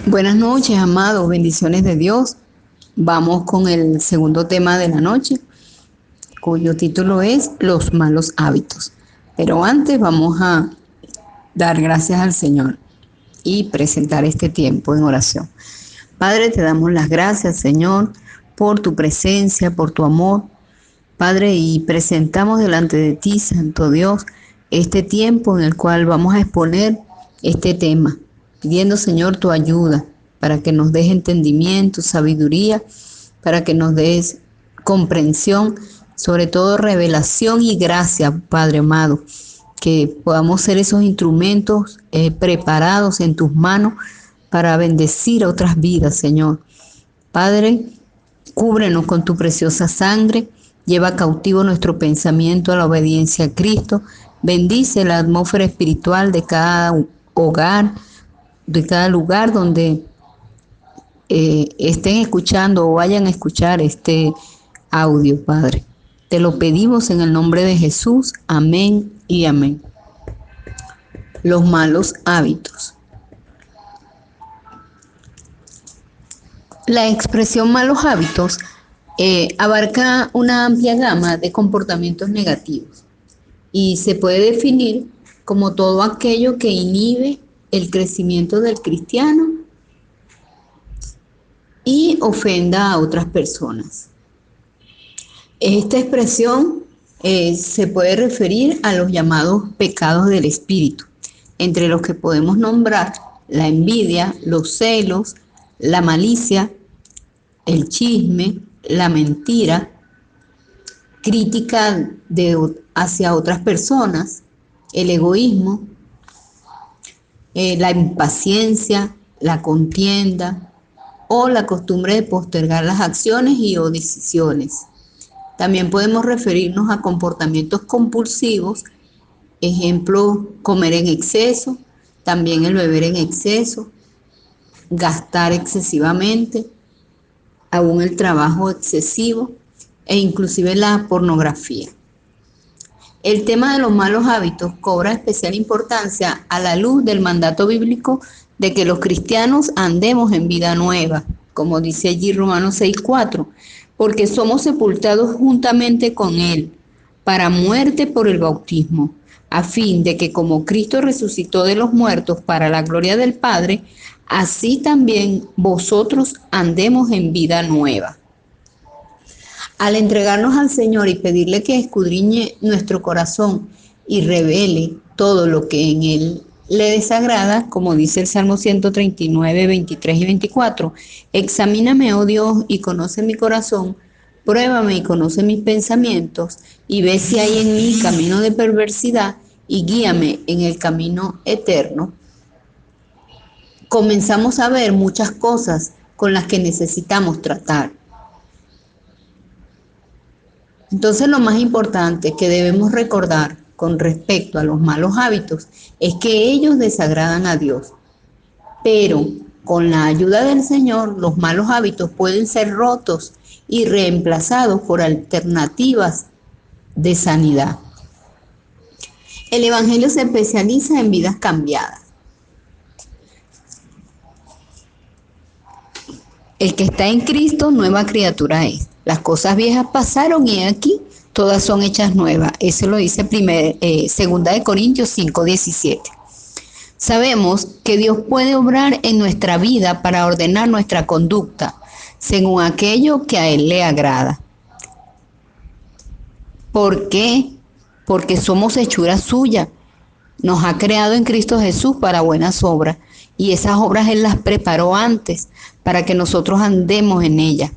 Buenas noches, amados, bendiciones de Dios. Vamos con el segundo tema de la noche, cuyo título es Los malos hábitos. Pero antes vamos a dar gracias al Señor y presentar este tiempo en oración. Padre, te damos las gracias, Señor, por tu presencia, por tu amor. Padre, y presentamos delante de ti, Santo Dios, este tiempo en el cual vamos a exponer este tema, pidiendo, Señor, tu ayuda para que nos des entendimiento, sabiduría, para que nos des comprensión, sobre todo revelación y gracia, Padre amado, que podamos ser esos instrumentos preparados en tus manos para bendecir a otras vidas, Señor. Padre, cúbrenos con tu preciosa sangre, lleva cautivo nuestro pensamiento a la obediencia a Cristo, bendice la atmósfera espiritual de cada hogar, de cada lugar donde estén escuchando o vayan a escuchar este audio, Padre. Te lo pedimos en el nombre de Jesús. Amén y amén. Los malos hábitos. La expresión malos hábitos abarca una amplia gama de comportamientos negativos y se puede definir como todo aquello que inhibe el crecimiento del cristiano y ofenda a otras personas. Esta expresión se puede referir a los llamados pecados del espíritu, entre los que podemos nombrar la envidia, los celos, la malicia, el chisme, la mentira, crítica hacia otras personas, el egoísmo, la impaciencia, la contienda o la costumbre de postergar las acciones y o decisiones. También podemos referirnos a comportamientos compulsivos, ejemplo, comer en exceso, también el beber en exceso, gastar excesivamente, aún el trabajo excesivo e inclusive la pornografía. El tema de los malos hábitos cobra especial importancia a la luz del mandato bíblico de que los cristianos andemos en vida nueva, como dice allí Romanos 6:4, porque somos sepultados juntamente con Él para muerte por el bautismo, a fin de que como Cristo resucitó de los muertos para la gloria del Padre, así también vosotros andemos en vida nueva. Al entregarnos al Señor y pedirle que escudriñe nuestro corazón y revele todo lo que en Él le desagrada, como dice el Salmo 139, 23 y 24, examíname, oh Dios, y conoce mi corazón, pruébame y conoce mis pensamientos, y ve si hay en mí camino de perversidad, y guíame en el camino eterno. Comenzamos a ver muchas cosas con las que necesitamos tratar. Entonces, lo más importante que debemos recordar con respecto a los malos hábitos es que ellos desagradan a Dios. Pero con la ayuda del Señor, los malos hábitos pueden ser rotos y reemplazados por alternativas de sanidad. El Evangelio se especializa en vidas cambiadas. El que está en Cristo, nueva criatura es. Las cosas viejas pasaron y aquí todas son hechas nuevas. Eso lo dice 2 Corintios 5:17. Sabemos que Dios puede obrar en nuestra vida para ordenar nuestra conducta según aquello que a Él le agrada. ¿Por qué? Porque somos hechura suya. Nos ha creado en Cristo Jesús para buenas obras y esas obras Él las preparó antes para que nosotros andemos en ellas.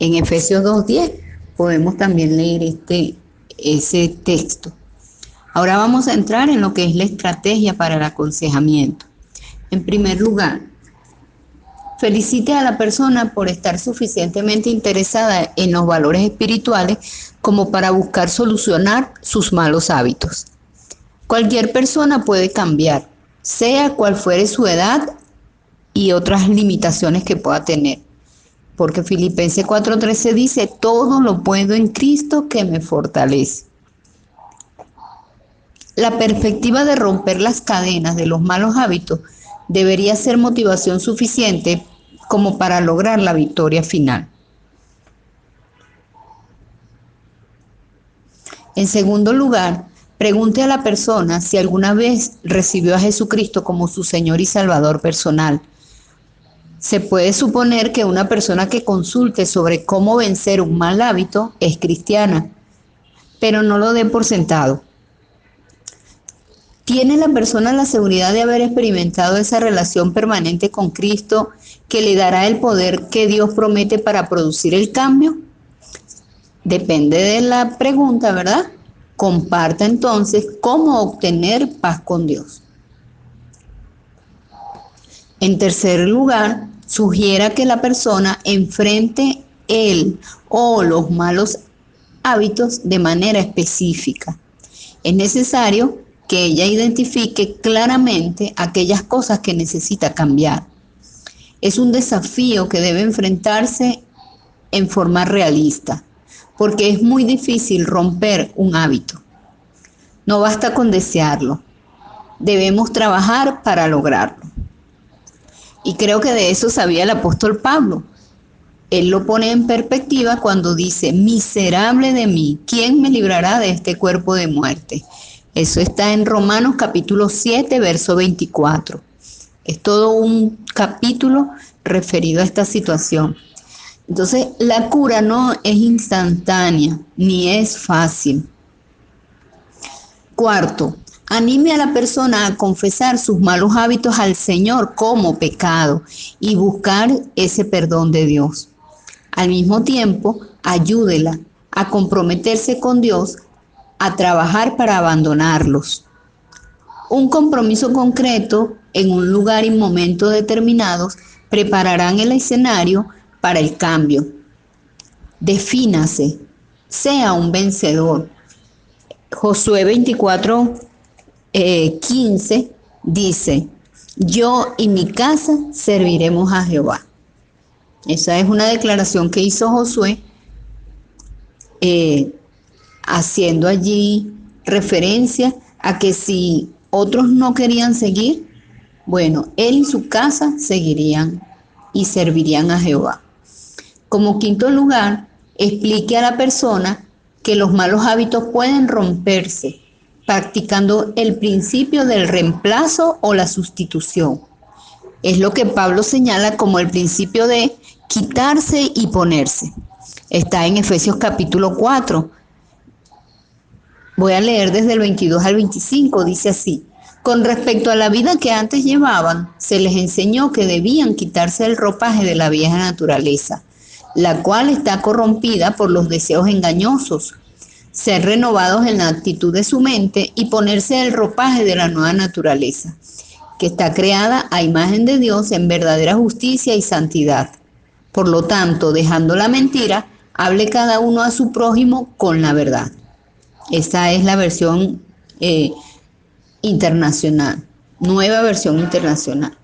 En Efesios 2:10 podemos también leer ese texto. Ahora vamos a entrar en lo que es la estrategia para el aconsejamiento. En primer lugar, felicite a la persona por estar suficientemente interesada en los valores espirituales como para buscar solucionar sus malos hábitos. Cualquier persona puede cambiar, sea cual fuere su edad y otras limitaciones que pueda tener. Porque Filipenses 4:13 dice, todo lo puedo en Cristo que me fortalece. La perspectiva de romper las cadenas de los malos hábitos debería ser motivación suficiente como para lograr la victoria final. En segundo lugar, pregunte a la persona si alguna vez recibió a Jesucristo como su Señor y Salvador personal. Se puede suponer que una persona que consulte sobre cómo vencer un mal hábito es cristiana, pero no lo dé por sentado. ¿Tiene la persona la seguridad de haber experimentado esa relación permanente con Cristo que le dará el poder que Dios promete para producir el cambio? Depende de la pregunta, ¿verdad? Comparta entonces cómo obtener paz con Dios. En tercer lugar, sugiera que la persona enfrente él o los malos hábitos de manera específica. Es necesario que ella identifique claramente aquellas cosas que necesita cambiar. Es un desafío que debe enfrentarse en forma realista, porque es muy difícil romper un hábito. No basta con desearlo, debemos trabajar para lograrlo. Y creo que de eso sabía el apóstol Pablo. Él lo pone en perspectiva cuando dice, miserable de mí, ¿quién me librará de este cuerpo de muerte? Eso está en Romanos capítulo 7, verso 24. Es todo un capítulo referido a esta situación. Entonces, la cura no es instantánea, ni es fácil. Cuarto, anime a la persona a confesar sus malos hábitos al Señor como pecado y buscar ese perdón de Dios. Al mismo tiempo, ayúdela a comprometerse con Dios a trabajar para abandonarlos. Un compromiso concreto en un lugar y momento determinados prepararán el escenario para el cambio. Defínase, sea un vencedor. Josué 24, 15 dice, yo y mi casa serviremos a Jehová. Esa es una declaración que hizo Josué, haciendo allí referencia a que si otros no querían seguir, bueno, él y su casa seguirían y servirían a Jehová. Como quinto lugar, explique a la persona que los malos hábitos pueden romperse practicando el principio del reemplazo o la sustitución. Es lo que Pablo señala como el principio de quitarse y ponerse. Está en Efesios capítulo 4. Voy a leer desde el 22 al 25, dice así. Con respecto a la vida que antes llevaban, se les enseñó que debían quitarse el ropaje de la vieja naturaleza, la cual está corrompida por los deseos engañosos, ser renovados en la actitud de su mente y ponerse el ropaje de la nueva naturaleza, que está creada a imagen de Dios en verdadera justicia y santidad. Por lo tanto, dejando la mentira, hable cada uno a su prójimo con la verdad. Esta es la versión internacional, nueva versión internacional.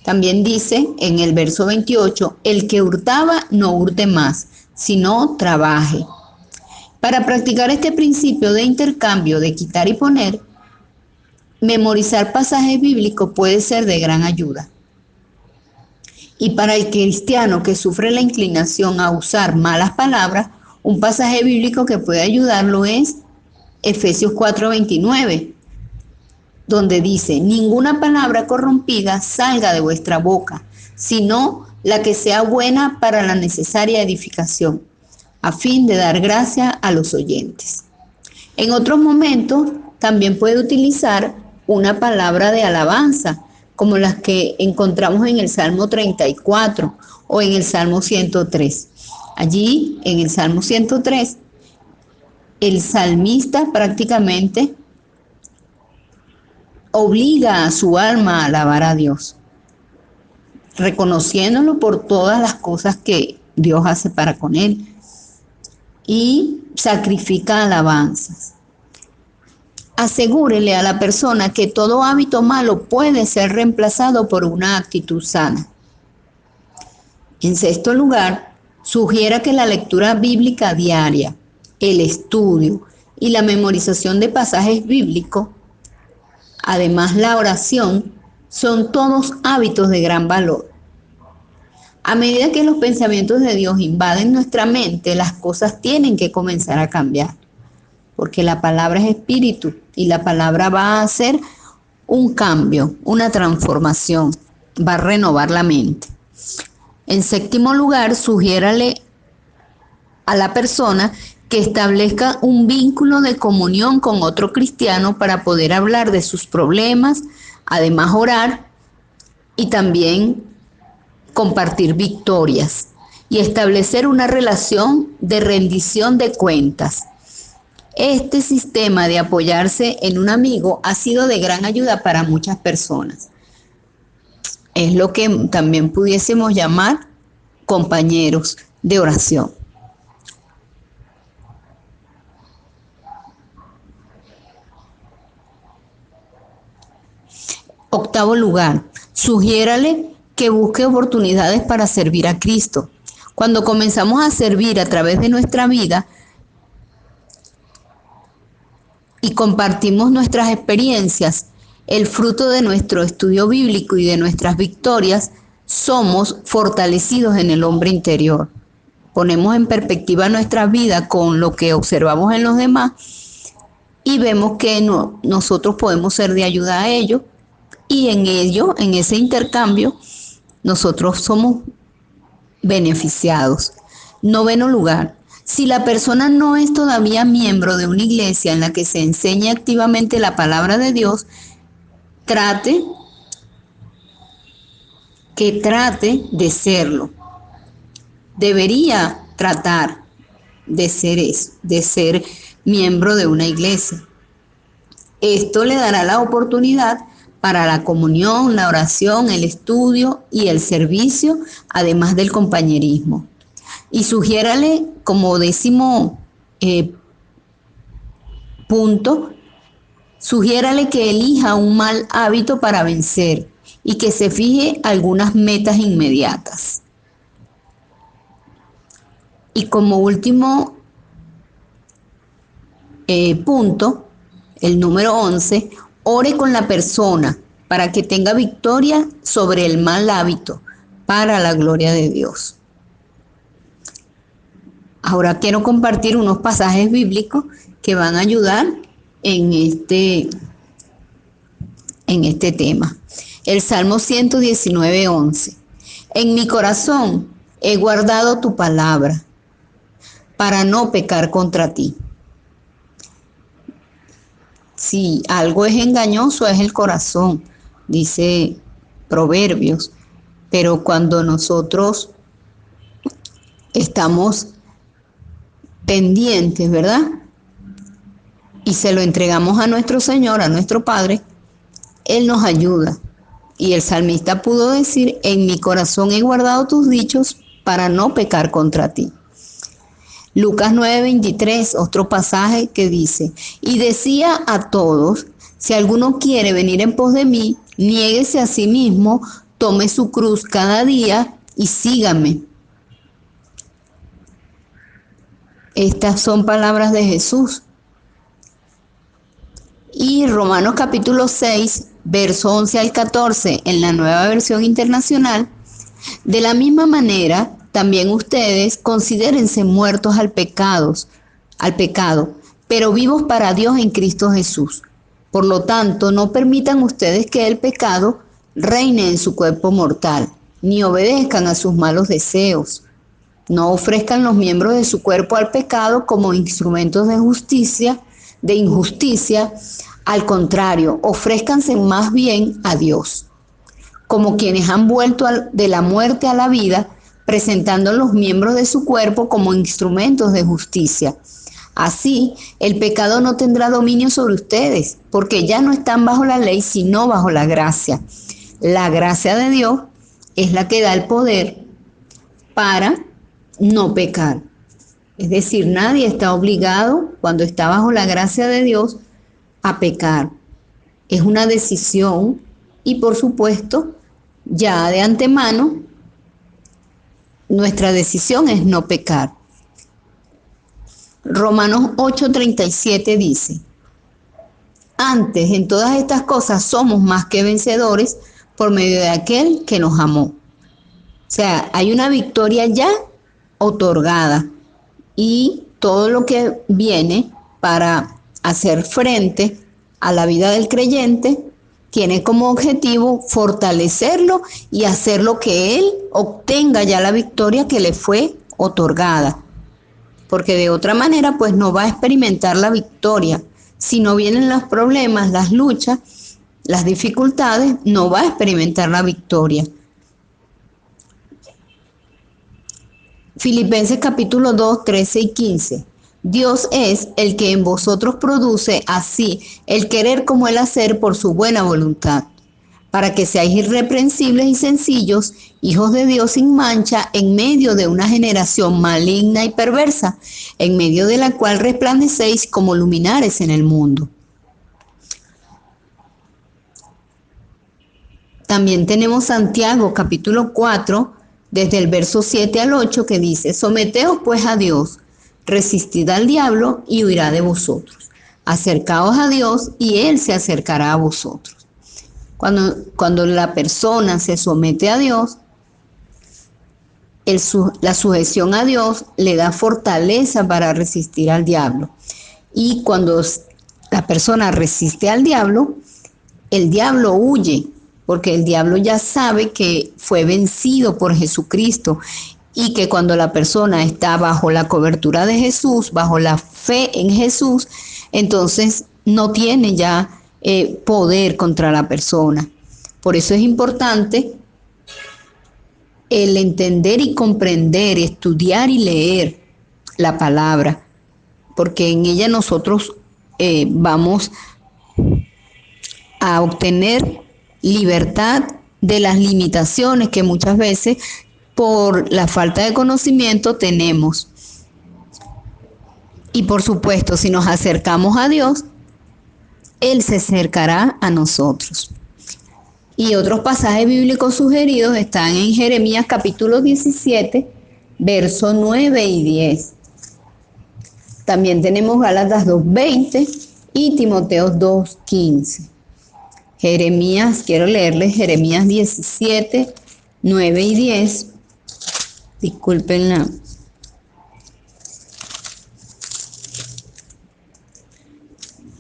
También dice en el verso 28, el que hurtaba no hurte más, sino trabaje. Para practicar este principio de intercambio, de quitar y poner, memorizar pasajes bíblicos puede ser de gran ayuda. Y para el cristiano que sufre la inclinación a usar malas palabras, un pasaje bíblico que puede ayudarlo es Efesios 4:29, donde dice, ninguna palabra corrompida salga de vuestra boca, sino la que sea buena para la necesaria edificación, a fin de dar gracia a los oyentes. En otros momentos también puede utilizar una palabra de alabanza, como las que encontramos en el Salmo 34 o en el Salmo 103. Allí, en el Salmo 103, el salmista prácticamente obliga a su alma a alabar a Dios, reconociéndolo por todas las cosas que Dios hace para con él, y sacrifica alabanzas. Asegúrele a la persona que todo hábito malo puede ser reemplazado por una actitud sana. En sexto lugar, sugiera que la lectura bíblica diaria, el estudio y la memorización de pasajes bíblicos, además la oración, son todos hábitos de gran valor. A medida que los pensamientos de Dios invaden nuestra mente, las cosas tienen que comenzar a cambiar, porque la palabra es espíritu y la palabra va a hacer un cambio, una transformación, va a renovar la mente. En séptimo lugar, sugiérale a la persona que establezca un vínculo de comunión con otro cristiano para poder hablar de sus problemas, además orar y también compartir victorias y establecer una relación de rendición de cuentas. Este sistema de apoyarse en un amigo ha sido de gran ayuda para muchas personas. Es lo que también pudiésemos llamar compañeros de oración. Octavo lugar, sugiérale que busque oportunidades para servir a Cristo. Cuando comenzamos a servir a través de nuestra vida y compartimos nuestras experiencias, el fruto de nuestro estudio bíblico y de nuestras victorias, somos fortalecidos en el hombre interior. Ponemos en perspectiva nuestra vida con lo que observamos en los demás y vemos que nosotros podemos ser de ayuda a ellos y en ello, en ese intercambio, nosotros somos beneficiados. Noveno lugar, si la persona no es todavía miembro de una iglesia en la que se enseña activamente la palabra de Dios, trate de serlo. Debería tratar de ser eso, de ser miembro de una iglesia. Esto le dará la oportunidad para la comunión, la oración, el estudio y el servicio, además del compañerismo. Y sugiérale como décimo punto, sugiérale que elija un mal hábito para vencer y que se fije algunas metas inmediatas. Y como último punto, el número 11, ore con la persona para que tenga victoria sobre el mal hábito para la gloria de Dios. Ahora quiero compartir unos pasajes bíblicos que van a ayudar en este tema. El Salmo 119:11. En mi corazón he guardado tu palabra para no pecar contra ti. Si algo es engañoso es el corazón, dice Proverbios, pero cuando nosotros estamos pendientes, ¿verdad? Y se lo entregamos a nuestro Señor, a nuestro Padre, Él nos ayuda. Y el salmista pudo decir, en mi corazón he guardado tus dichos para no pecar contra ti. Lucas 9:23, otro pasaje que dice, y decía a todos, si alguno quiere venir en pos de mí, niéguese a sí mismo, tome su cruz cada día y sígame. Estas son palabras de Jesús. Y Romanos capítulo 6, verso 11 al 14, en la Nueva Versión Internacional, de la misma manera, también ustedes considérense muertos al pecado, pero vivos para Dios en Cristo Jesús. Por lo tanto, no permitan ustedes que el pecado reine en su cuerpo mortal, ni obedezcan a sus malos deseos. No ofrezcan los miembros de su cuerpo al pecado como instrumentos de injusticia. Al contrario, ofrézcanse más bien a Dios, como quienes han vuelto de la muerte a la vida, presentando los miembros de su cuerpo como instrumentos de justicia. Así, el pecado no tendrá dominio sobre ustedes, porque ya no están bajo la ley, sino bajo la gracia. La gracia de Dios es la que da el poder para no pecar. Es decir, nadie está obligado, cuando está bajo la gracia de Dios, a pecar. Es una decisión y, por supuesto, ya de antemano, nuestra decisión es no pecar. Romanos 8:37 dice, antes, en todas estas cosas somos más que vencedores por medio de aquel que nos amó. O sea, hay una victoria ya otorgada y todo lo que viene para hacer frente a la vida del creyente tiene como objetivo fortalecerlo y hacerlo que él obtenga ya la victoria que le fue otorgada. Porque de otra manera, pues no va a experimentar la victoria. Si no vienen los problemas, las luchas, las dificultades, no va a experimentar la victoria. Filipenses capítulo 2, 13 y 15. Dios es el que en vosotros produce así el querer como el hacer por su buena voluntad, para que seáis irreprensibles y sencillos, hijos de Dios sin mancha, en medio de una generación maligna y perversa, en medio de la cual resplandecéis como luminares en el mundo. También tenemos Santiago capítulo 4, desde el verso 7 al 8, que dice: someteos pues a Dios, resistid al diablo y huirá de vosotros. Acercaos a Dios y Él se acercará a vosotros. Cuando la persona se somete a Dios, la sujeción a Dios le da fortaleza para resistir al diablo. Y cuando la persona resiste al diablo, el diablo huye, porque el diablo ya sabe que fue vencido por Jesucristo y que cuando la persona está bajo la cobertura de Jesús, bajo la fe en Jesús, entonces no tiene ya poder contra la persona. Por eso es importante el entender y comprender, estudiar y leer la palabra, porque en ella nosotros vamos a obtener libertad de las limitaciones que muchas veces por la falta de conocimiento tenemos. Y por supuesto, si nos acercamos a Dios, Él se acercará a nosotros. Y otros pasajes bíblicos sugeridos están en Jeremías capítulo 17, versos 9 y 10. También tenemos Gálatas 2:20 y Timoteo 2:15. Jeremías, quiero leerles Jeremías 17, 9 y 10. Discúlpenla.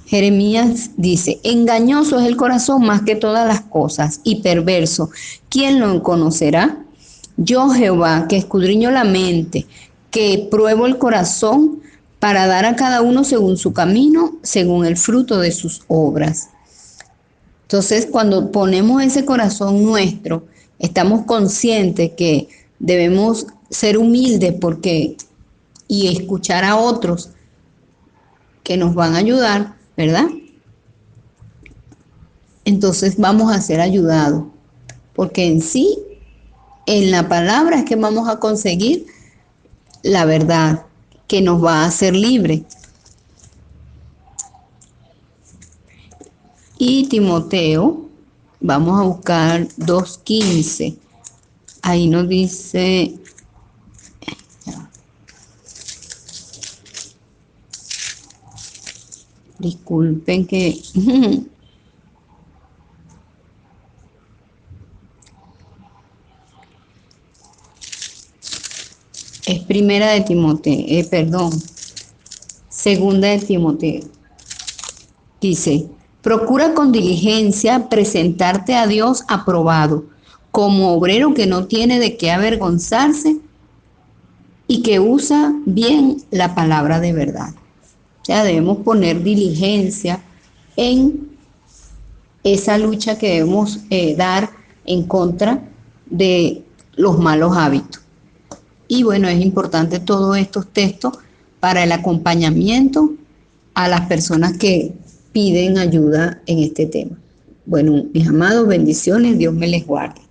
Jeremías dice: engañoso es el corazón más que todas las cosas y perverso. ¿Quién lo conocerá? Yo, Jehová, que escudriño la mente, que pruebo el corazón para dar a cada uno según su camino, según el fruto de sus obras. Entonces, cuando ponemos ese corazón nuestro, estamos conscientes que debemos ser humildes y escuchar a otros que nos van a ayudar, ¿verdad? Entonces vamos a ser ayudados, porque en sí, en la palabra es que vamos a conseguir la verdad que nos va a hacer libres. Y Timoteo, vamos a buscar 2:15. Ahí nos dice, disculpen que es primera de Timoteo, segunda de Timoteo. Dice: procura con diligencia presentarte a Dios aprobado, como obrero que no tiene de qué avergonzarse y que usa bien la palabra de verdad. O sea, debemos poner diligencia en esa lucha que debemos dar en contra de los malos hábitos. Y bueno, es importante todos estos textos para el acompañamiento a las personas que piden ayuda en este tema. Bueno, mis amados, bendiciones, Dios me les guarde.